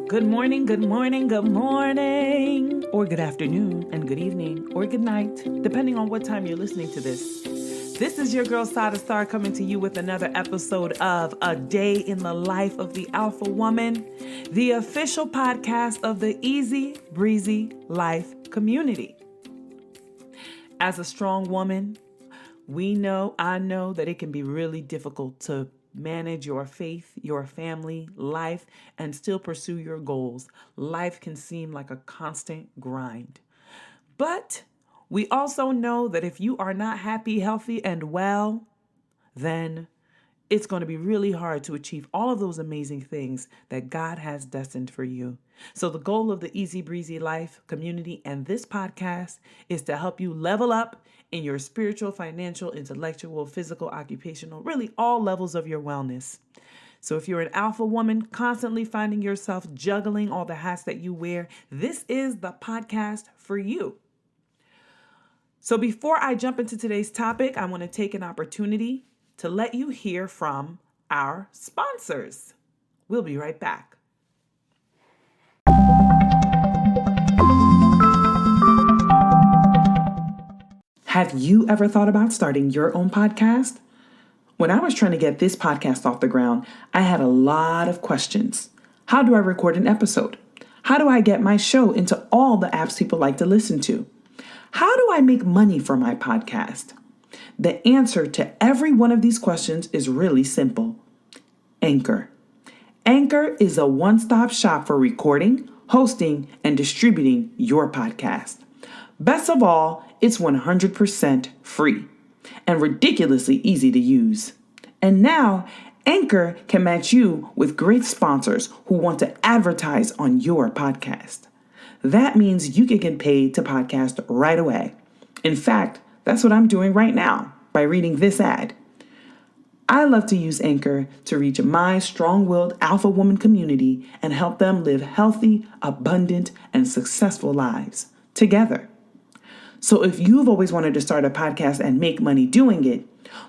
Good morning, good morning, good morning, or good afternoon, and good evening, or good night, depending on what time you're listening to this. This is your girl, Satta Star, coming to you with another episode of A Day in the Life of the Alpha Woman, the official podcast of the Easy Breezy Life community. As a strong woman, I know that it can be really difficult to manage your faith, your family, life, and still pursue your goals. Life can seem like a constant grind. But we also know that if you are not happy, healthy, and well, then it's going to be really hard to achieve all of those amazing things that God has destined for you. So the goal of the Easy Breezy Life community and this podcast is to help you level up in your spiritual, financial, intellectual, physical, occupational, really all levels of your wellness. So if you're an alpha woman constantly finding yourself juggling all the hats that you wear, this is the podcast for you. So before I jump into today's topic, I want to take an opportunity to let you hear from our sponsors. We'll be right back. Have you ever thought about starting your own podcast? When I was trying to get this podcast off the ground, I had a lot of questions. How do I record an episode? How do I get my show into all the apps people like to listen to? How do I make money for my podcast? The answer to every one of these questions is really simple. Anchor. Anchor is a one-stop shop for recording, hosting, and distributing your podcast. Best of all, it's 100% free and ridiculously easy to use. And now, Anchor can match you with great sponsors who want to advertise on your podcast. That means you can get paid to podcast right away. In fact, that's what I'm doing right now by reading this ad. I love to use Anchor to reach my strong-willed alpha woman community and help them live healthy, abundant, and successful lives together. So if you've always wanted to start a podcast and make money doing it,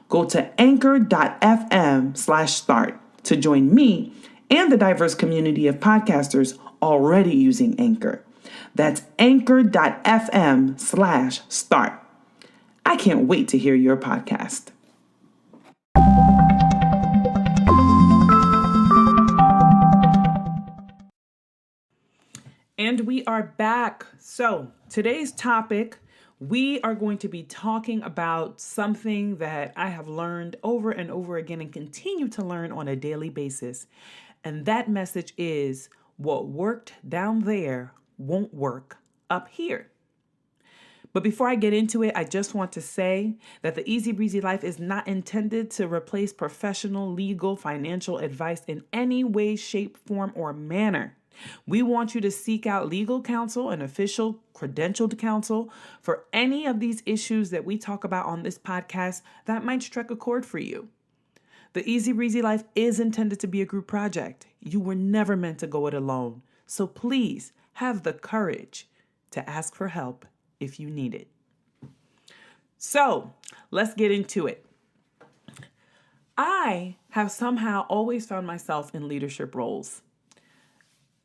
go to anchor.fm/start to join me and the diverse community of podcasters already using Anchor. That's anchor.fm/start. I can't wait to hear your podcast. And we are back. So today's topic, we are going to be talking about something that I have learned over and over again and continue to learn on a daily basis. And that message is what worked down there won't work up here. But before I get into it, I just want to say that the Easy Breezy Life is not intended to replace professional, legal, financial advice in any way, shape, form, or manner. We want you to seek out legal counsel and official credentialed counsel for any of these issues that we talk about on this podcast that might strike a chord for you. The Easy Breezy Life is intended to be a group project. You were never meant to go it alone. So please have the courage to ask for help if you need it. So let's get into it. I have somehow always found myself in leadership roles.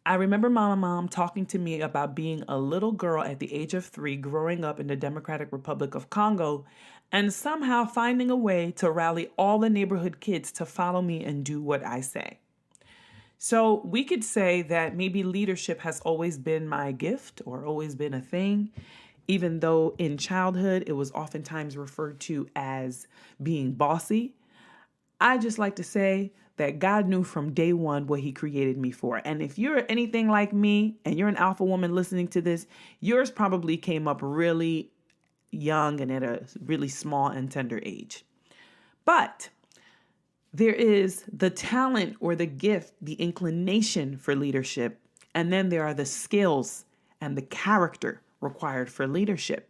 I remember my mom talking to me about being a little girl at the age of 3 growing up in the Democratic Republic of Congo and somehow finding a way to rally all the neighborhood kids to follow me and do what I say. So we could say that maybe leadership has always been my gift or always been a thing, even though in childhood it was oftentimes referred to as being bossy. I just like to say that God knew from day one what he created me for. And if you're anything like me and you're an alpha woman listening to this, yours probably came up really young and at a really small and tender age. But there is the talent or the gift, the inclination for leadership. And then there are the skills and the character required for leadership.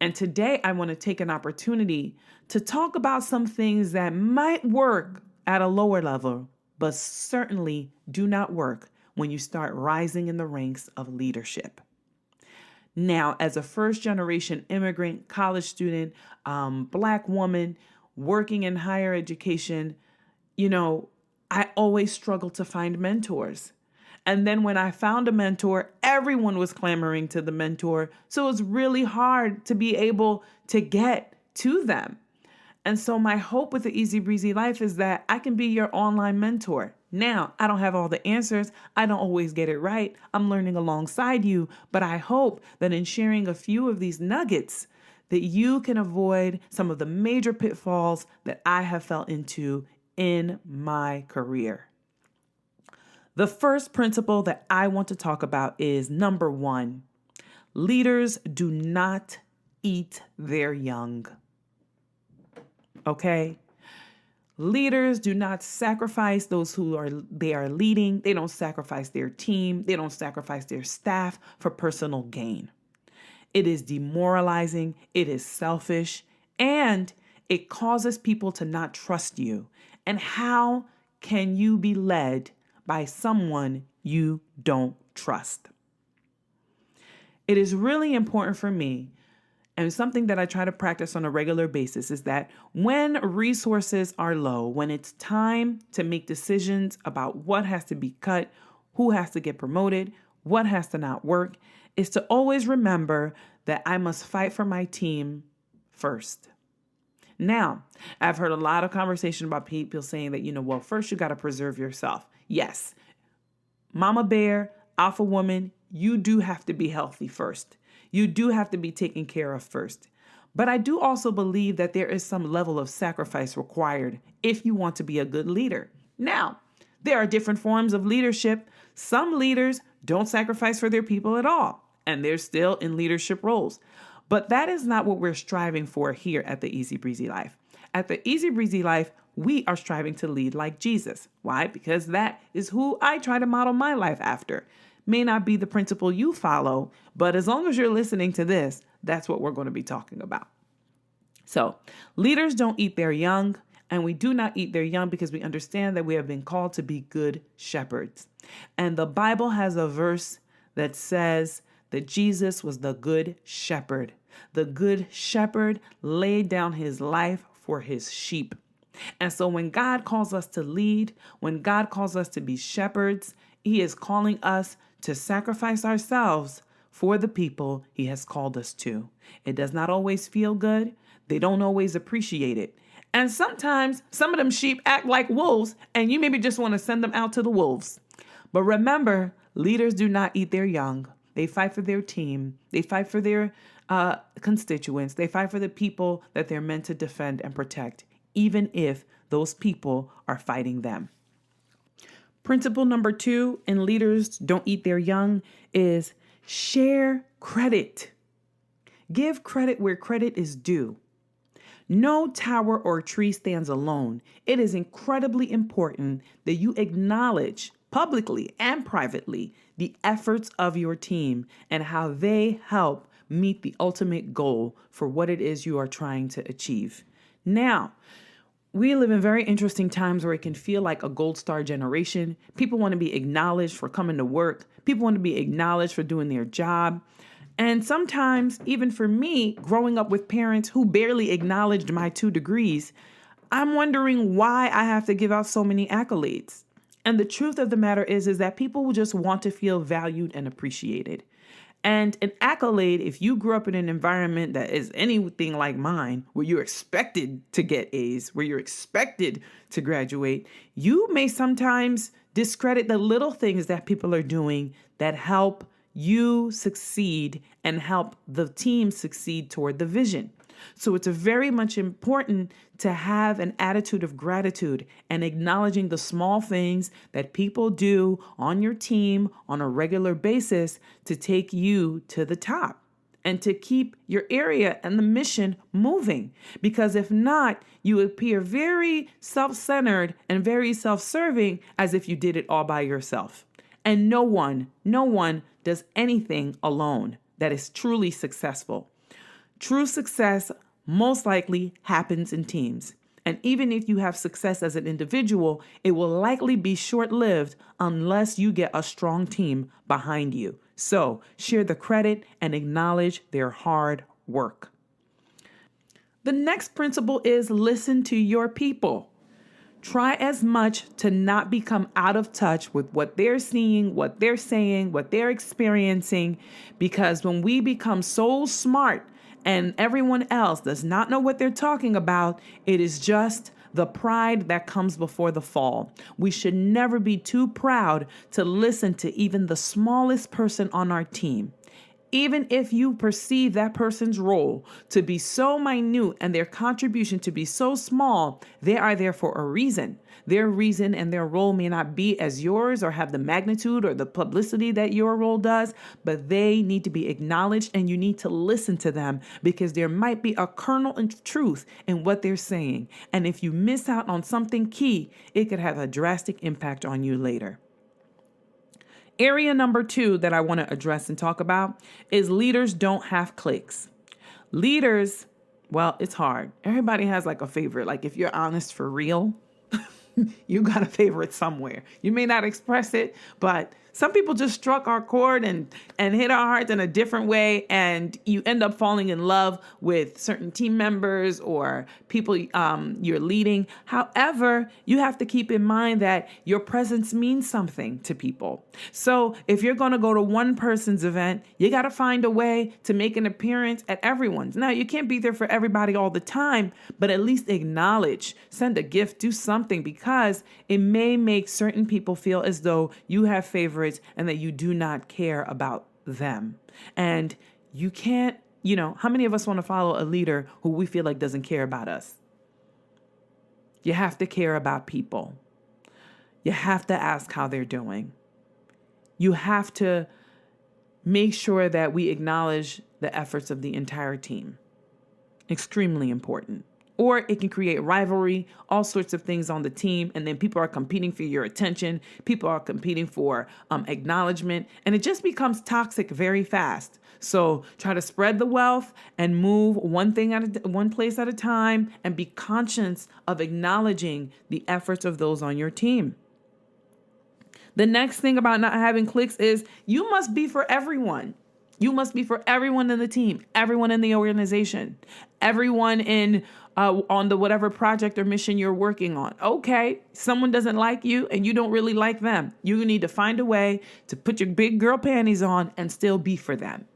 And today I want to take an opportunity to talk about some things that might work at a lower level, but certainly do not work when you start rising in the ranks of leadership. Now, as a first-generation immigrant, college student, Black woman, working in higher education, I always struggle to find mentors. And then when I found a mentor, everyone was clamoring to the mentor. So it was really hard to be able to get to them. And so my hope with the Easy Breezy Life is that I can be your online mentor. Now, I don't have all the answers. I don't always get it right. I'm learning alongside you, but I hope that in sharing a few of these nuggets, that you can avoid some of the major pitfalls that I have fell into in my career. The first principle that I want to talk about is number 1, leaders do not eat their young. Okay? Leaders do not sacrifice those they are leading. They don't sacrifice their team. They don't sacrifice their staff for personal gain. It is demoralizing. It is selfish. And it causes people to not trust you. And how can you be led by someone you don't trust? It is really important for me, and something that I try to practice on a regular basis, is that when resources are low, when it's time to make decisions about what has to be cut, who has to get promoted, what has to not work, is to always remember that I must fight for my team first. Now, I've heard a lot of conversation about people saying that, first you got to preserve yourself. Yes, Mama Bear, Alpha Woman, you do have to be healthy first. You do have to be taken care of first. But I do also believe that there is some level of sacrifice required if you want to be a good leader. Now, there are different forms of leadership. Some leaders don't sacrifice for their people at all, and they're still in leadership roles. But that is not what we're striving for here at the Easy Breezy Life. At the Easy Breezy Life, we are striving to lead like Jesus. Why? Because that is who I try to model my life after. May not be the principle you follow, but as long as you're listening to this, that's what we're going to be talking about. So, leaders don't eat their young, and we do not eat their young because we understand that we have been called to be good shepherds. And the Bible has a verse that says that Jesus was the good shepherd. The good shepherd laid down his life for his sheep. And so when God calls us to lead, when God calls us to be shepherds, he is calling us to sacrifice ourselves for the people he has called us to. It does not always feel good. They don't always appreciate it. And sometimes some of them sheep act like wolves, and you maybe just want to send them out to the wolves. But remember, leaders do not eat their young. They fight for their team. They fight for their constituents. They fight for the people that they're meant to defend and protect, even if those people are fighting them. Principle number 2 in leaders don't eat their young is share credit. Give credit where credit is due. No tower or tree stands alone. It is incredibly important that you acknowledge publicly and privately the efforts of your team and how they help meet the ultimate goal for what it is you are trying to achieve. Now, we live in very interesting times where it can feel like a gold star generation. People want to be acknowledged for coming to work. People want to be acknowledged for doing their job. And sometimes, even for me, growing up with parents who barely acknowledged my 2 degrees, I'm wondering why I have to give out so many accolades. And the truth of the matter is that people will just want to feel valued and appreciated. And an accolade, if you grew up in an environment that is anything like mine, where you're expected to get A's, where you're expected to graduate, you may sometimes discredit the little things that people are doing that help you succeed and help the team succeed toward the vision. So it's very much important to have an attitude of gratitude and acknowledging the small things that people do on your team on a regular basis to take you to the top and to keep your area and the mission moving. Because if not, you appear very self-centered and very self-serving as if you did it all by yourself. And no one does anything alone that is truly successful. True success most likely happens in teams. And even if you have success as an individual, it will likely be short-lived unless you get a strong team behind you. So share the credit and acknowledge their hard work. The next principle is listen to your people. Try as much to not become out of touch with what they're seeing, what they're saying, what they're experiencing, because when we become so smart and everyone else does not know what they're talking about, it is just the pride that comes before the fall. We should never be too proud to listen to even the smallest person on our team. Even if you perceive that person's role to be so minute and their contribution to be so small, they are there for a reason. Their reason and their role may not be as yours or have the magnitude or the publicity that your role does, but they need to be acknowledged, and you need to listen to them because there might be a kernel of truth in what they're saying. And if you miss out on something key, it could have a drastic impact on you later. Area number 2 that I want to address and talk about is leaders don't have cliques. Leaders, well, it's hard. Everybody has like a favorite. Like if you're honest for real, you got a favorite somewhere. You may not express it, but some people just struck our chord and hit our hearts in a different way, and you end up falling in love with certain team members or people you're leading. However, you have to keep in mind that your presence means something to people. So if you're going to go to one person's event, you got to find a way to make an appearance at everyone's. Now, you can't be there for everybody all the time, but at least acknowledge, send a gift, do something, because it may make certain people feel as though you have favorites and that you do not care about them. And you can't, how many of us want to follow a leader who we feel like doesn't care about us? You have to care about people. You have to ask how they're doing. You have to make sure that we acknowledge the efforts of the entire team. Extremely important. Or it can create rivalry, all sorts of things on the team. And then people are competing for your attention. People are competing for acknowledgement. And it just becomes toxic very fast. So try to spread the wealth and move one place at a time, and be conscious of acknowledging the efforts of those on your team. The next thing about not having cliques is you must be for everyone. You must be for everyone in the team, everyone in the organization, everyone on the whatever project or mission you're working on. Okay, someone doesn't like you and you don't really like them. You need to find a way to put your big girl panties on and still be for them.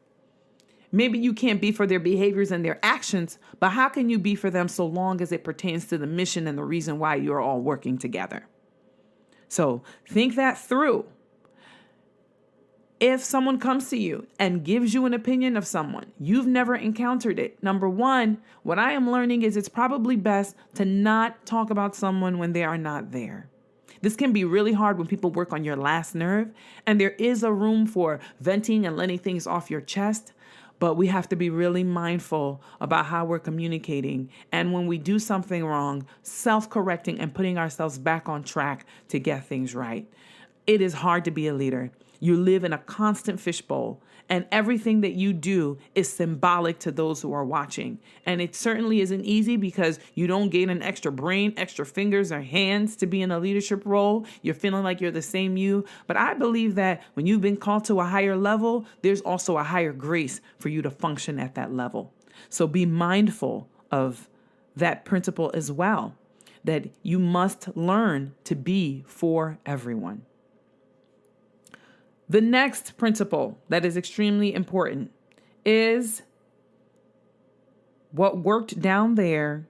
Maybe you can't be for their behaviors and their actions, but how can you be for them so long as it pertains to the mission and the reason why you're all working together? So think that through. If someone comes to you and gives you an opinion of someone, you've never encountered it. Number one, what I am learning is it's probably best to not talk about someone when they are not there. This can be really hard when people work on your last nerve, and there is a room for venting and letting things off your chest. But we have to be really mindful about how we're communicating. And when we do something wrong, self-correcting and putting ourselves back on track to get things right. It is hard to be a leader. You live in a constant fishbowl, and everything that you do is symbolic to those who are watching. And it certainly isn't easy because you don't gain an extra brain, extra fingers or hands to be in a leadership role. You're feeling like you're the same you. But I believe that when you've been called to a higher level, there's also a higher grace for you to function at that level. So be mindful of that principle as well, that you must learn to be for everyone. The next principle that is extremely important is what worked down there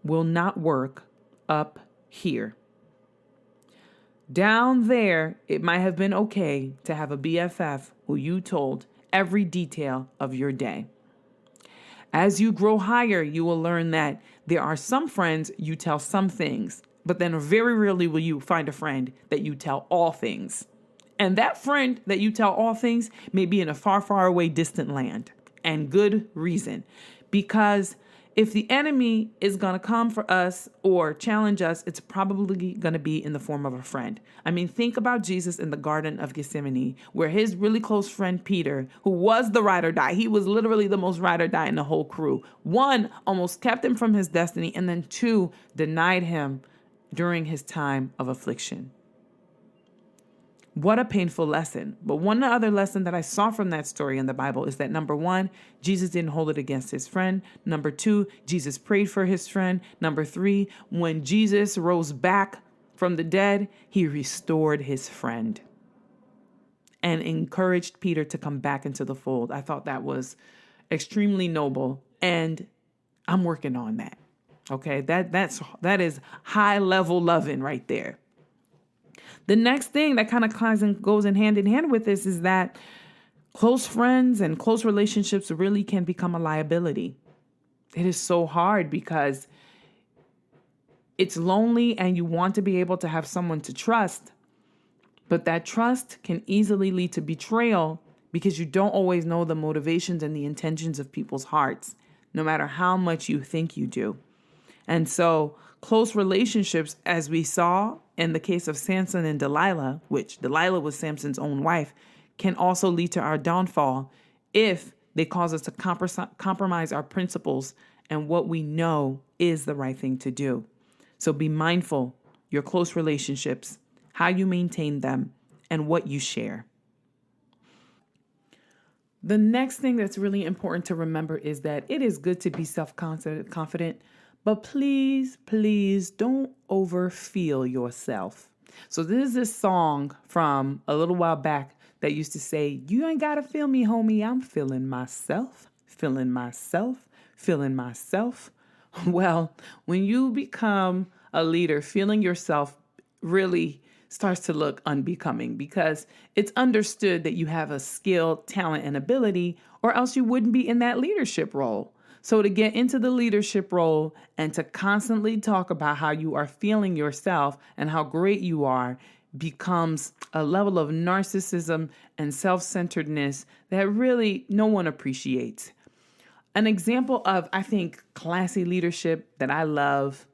will not work up here. Down there, it might have been okay to have a BFF who you told every detail of your day. As you grow higher, you will learn that there are some friends you tell some things, but then very rarely will you find a friend that you tell all things. And that friend that you tell all things may be in a far, far away distant land. And good reason. Because if the enemy is going to come for us or challenge us, it's probably going to be in the form of a friend. I mean, think about Jesus in the Garden of Gethsemane, where his really close friend Peter, who was the ride or die, he was literally the most ride or die in the whole crew. One, almost kept him from his destiny, and then two, denied him during his time of affliction. What a painful lesson. But one other lesson that I saw from that story in the Bible is that number one, Jesus didn't hold it against his friend. Number two, Jesus prayed for his friend. Number three, when Jesus rose back from the dead, he restored his friend and encouraged Peter to come back into the fold. I thought that was extremely noble, and I'm working on that. Okay, that is high level loving right there. The next thing that kind of goes in hand with this is that close friends and close relationships really can become a liability. It is so hard because it's lonely and you want to be able to have someone to trust, but that trust can easily lead to betrayal because you don't always know the motivations and the intentions of people's hearts, no matter how much you think you do. And so close relationships, as we saw in the case of Samson and Delilah, which Delilah was Samson's own wife, can also lead to our downfall if they cause us to compromise our principles and what we know is the right thing to do. So be mindful, your close relationships, how you maintain them, and what you share. The next thing that's really important to remember is that it is good to be self-confident, but please, please don't overfeel yourself. So this is a song from a little while back that used to say, "You ain't got to feel me, homie. I'm feeling myself, feeling myself, feeling myself." Well, when you become a leader, feeling yourself really starts to look unbecoming because it's understood that you have a skill, talent, and ability, or else you wouldn't be in that leadership role. So to get into the leadership role and to constantly talk about how you are feeling yourself and how great you are becomes a level of narcissism and self-centeredness that really no one appreciates. An example of, I think, classy leadership that I love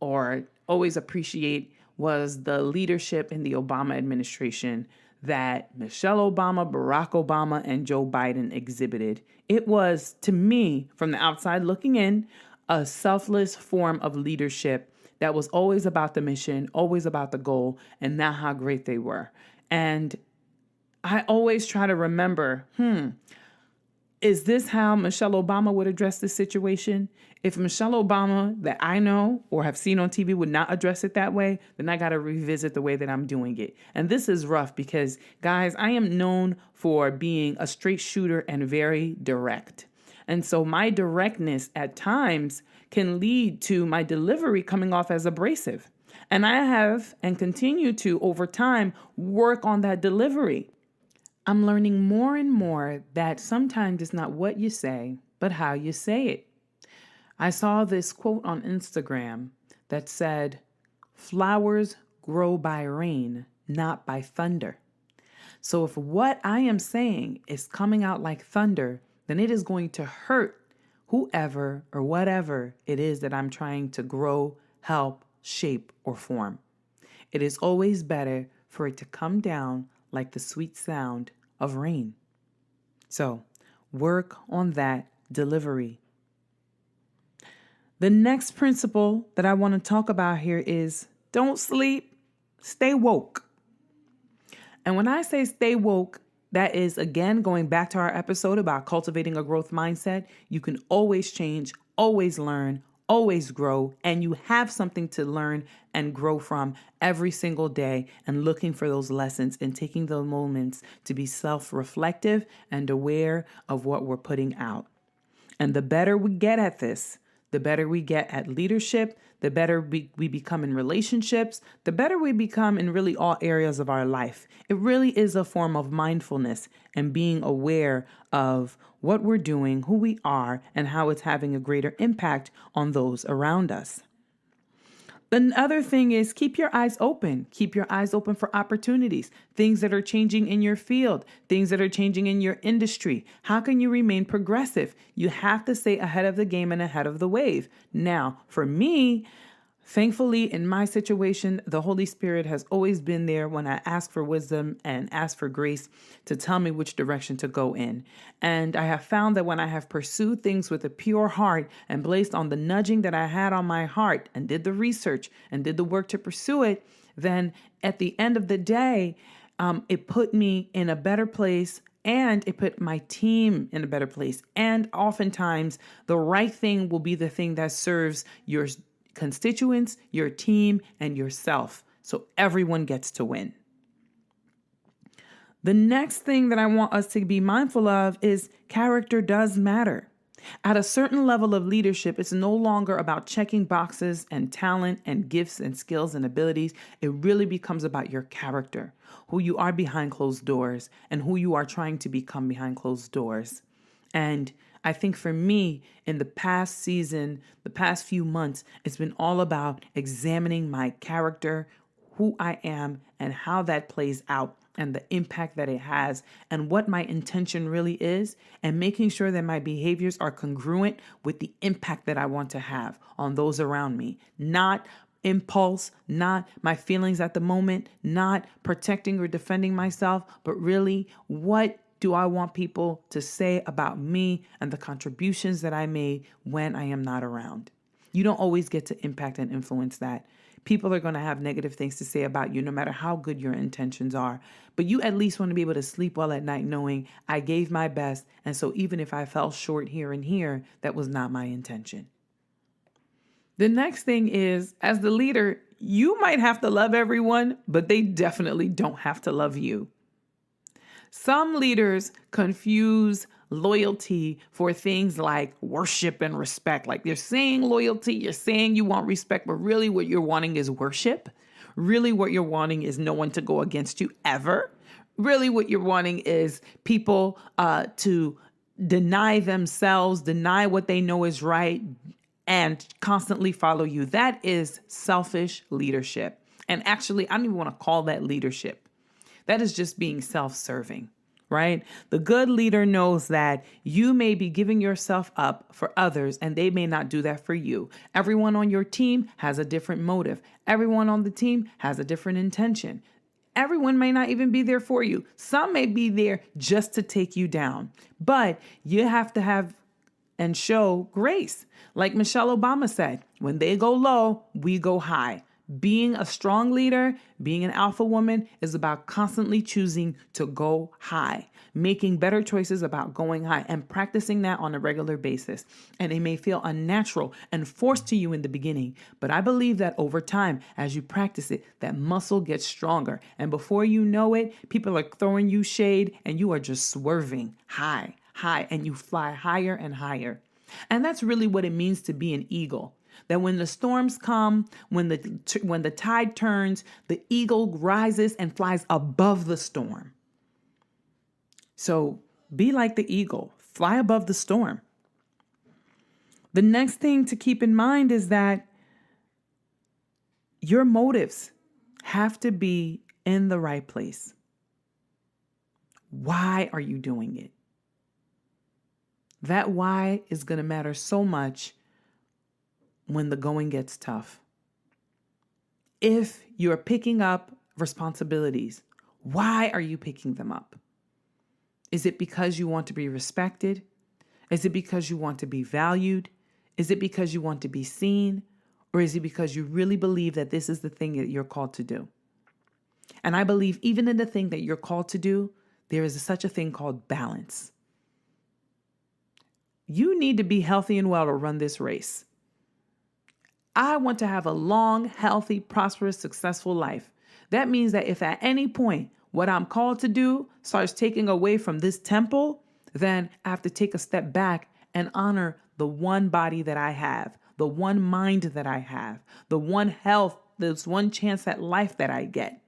or always appreciate was the leadership in the Obama administration that Michelle Obama, Barack Obama, and Joe Biden exhibited. It was, to me, from the outside looking in, a selfless form of leadership that was always about the mission, always about the goal, and not how great they were. And I always try to remember, is this how Michelle Obama would address this situation? If Michelle Obama, that I know or have seen on TV, would not address it that way, then I got to revisit the way that I'm doing it. And this is rough because, guys, I am known for being a straight shooter and very direct. And so my directness at times can lead to my delivery coming off as abrasive. And I have and continue to, over time, work on that delivery. I'm learning more and more that sometimes it's not what you say, but how you say it. I saw this quote on Instagram that said, "Flowers grow by rain, not by thunder." So if what I am saying is coming out like thunder, then it is going to hurt whoever or whatever it is that I'm trying to grow, help, shape, or form. It is always better for it to come down like the sweet sound of rain. So work on that delivery. The next principle that I want to talk about here is don't sleep, stay woke. And when I say stay woke, that is, again, going back to our episode about cultivating a growth mindset. You can always change, always learn, always grow, and you have something to learn and grow from every single day, and looking for those lessons and taking those moments to be self-reflective and aware of what we're putting out. And the better we get at this, the better we get at leadership, the better we become in relationships, the better we become in really all areas of our life. It really is a form of mindfulness and being aware of what we're doing, who we are, and how it's having a greater impact on those around us. The other thing is keep your eyes open. Keep your eyes open for opportunities, things that are changing in your field, things that are changing in your industry. How can you remain progressive? You have to stay ahead of the game and ahead of the wave. Now, for me, thankfully, in my situation, the Holy Spirit has always been there when I ask for wisdom and ask for grace to tell me which direction to go in. And I have found that when I have pursued things with a pure heart and based on the nudging that I had on my heart and did the research and did the work to pursue it, then at the end of the day, It put me in a better place, and it put my team in a better place. And oftentimes, the right thing will be the thing that serves your constituents, your team, and yourself. So everyone gets to win. The next thing that I want us to be mindful of is character does matter. At a certain level of leadership, it's no longer about checking boxes and talent and gifts and skills and abilities. It really becomes about your character, who you are behind closed doors and who you are trying to become behind closed doors. And I think for me, in the past season, the past few months, it's been all about examining my character, who I am, and how that plays out, and the impact that it has, and what my intention really is, and making sure that my behaviors are congruent with the impact that I want to have on those around me. Not impulse, not my feelings at the moment, not protecting or defending myself, but really, what do I want people to say about me and the contributions that I made when I am not around? You don't always get to impact and influence that. People are going to have negative things to say about you, no matter how good your intentions are. But you at least want to be able to sleep well at night knowing I gave my best. And so even if I fell short here and here, that was not my intention. The next thing is, as the leader, you might have to love everyone, but they definitely don't have to love you. Some leaders confuse loyalty for things like worship and respect. Like you're saying loyalty, you're saying you want respect, but really what you're wanting is worship. Really what you're wanting is no one to go against you ever. Really what you're wanting is people to deny themselves, deny what they know is right, and constantly follow you. That is selfish leadership. And actually, I don't even want to call that leadership. That is just being self-serving, right? The good leader knows that you may be giving yourself up for others and they may not do that for you. Everyone on your team has a different motive. Everyone on the team has a different intention. Everyone may not even be there for you. Some may be there just to take you down. But you have to have and show grace. Like Michelle Obama said, when they go low, we go high. Being a strong leader, being an alpha woman is about constantly choosing to go high, making better choices about going high and practicing that on a regular basis. And it may feel unnatural and forced to you in the beginning, but I believe that over time, as you practice it, that muscle gets stronger. And before you know it, people are throwing you shade and you are just swerving high, and you fly higher and higher. And that's really what it means to be an eagle. That when the storms come, when the tide turns, the eagle rises and flies above the storm. So be like the eagle, fly above the storm. The next thing to keep in mind is that your motives have to be in the right place. Why are you doing it? That why is going to matter so much when the going gets tough. If you're picking up responsibilities, why are you picking them up? Is it because you want to be respected? Is it because you want to be valued? Is it because you want to be seen? Or is it because you really believe that this is the thing that you're called to do? And I believe even in the thing that you're called to do, there is such a thing called balance. You need to be healthy and well to run this race. I want to have a long, healthy, prosperous, successful life. That means that if at any point what I'm called to do starts taking away from this temple, then I have to take a step back and honor the one body that I have, the one mind that I have, the one health, this one chance at life that I get.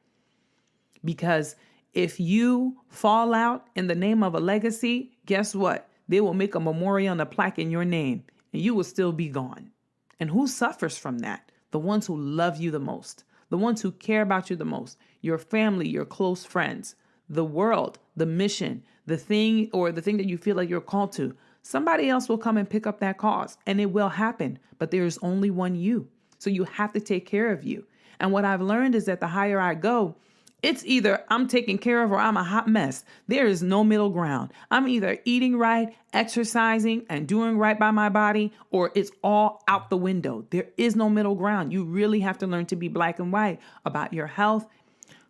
Because if you fall out in the name of a legacy, guess what? They will make a memorial and a plaque in your name, and you will still be gone. And who suffers from that? The ones who love you the most, the ones who care about you the most, your family, your close friends, the world, the mission, the thing that you feel like you're called to. Somebody else will come and pick up that cause, and it will happen, but there is only one you. So you have to take care of you. And what I've learned is that the higher I go, it's either I'm taken care of or I'm a hot mess. There is no middle ground. I'm either eating right, exercising, and doing right by my body, or it's all out the window. There is no middle ground. You really have to learn to be black and white about your health,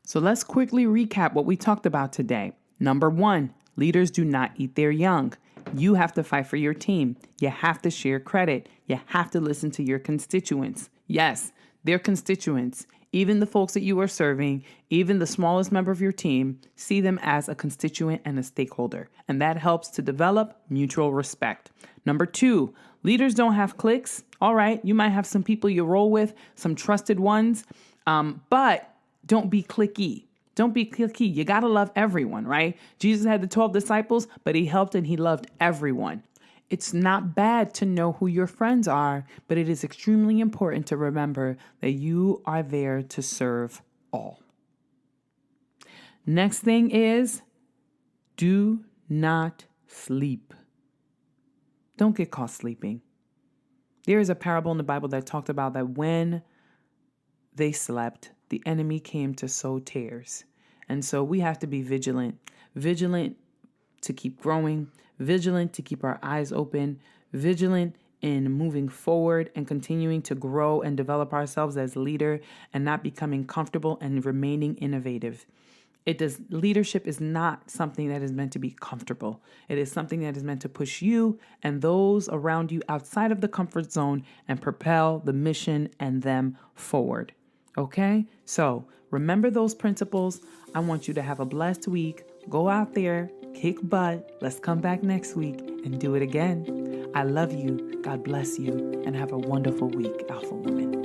So let's quickly recap what we talked about today. Number 1, leaders do not eat their young. You have to fight for your team. You have to share credit. You have to listen to your constituents. Yes, they're constituents. Even the folks that you are serving, even the smallest member of your team, see them as a constituent and a stakeholder. And that helps to develop mutual respect. Number 2, leaders don't have cliques. All right, you might have some people you roll with, some trusted ones, but don't be cliquey. Don't be cliquey. You got to love everyone, right? Jesus had the 12 disciples, but he helped and he loved everyone. It's not bad to know who your friends are, but it is extremely important to remember that you are there to serve all. Next thing is, do not sleep. Don't get caught sleeping. There is a parable in the Bible that talked about that when they slept, the enemy came to sow tares. And so we have to be vigilant to keep growing, vigilant to keep our eyes open, vigilant in moving forward and continuing to grow and develop ourselves as leader and not becoming comfortable and remaining innovative. Leadership is not something that is meant to be comfortable. It is something that is meant to push you and those around you outside of the comfort zone and propel the mission and them forward. Okay? So remember those principles. I want you to have a blessed week. Go out there, kick butt. Let's come back next week and do it again. I love you. God bless you. And have a wonderful week, Alpha Woman.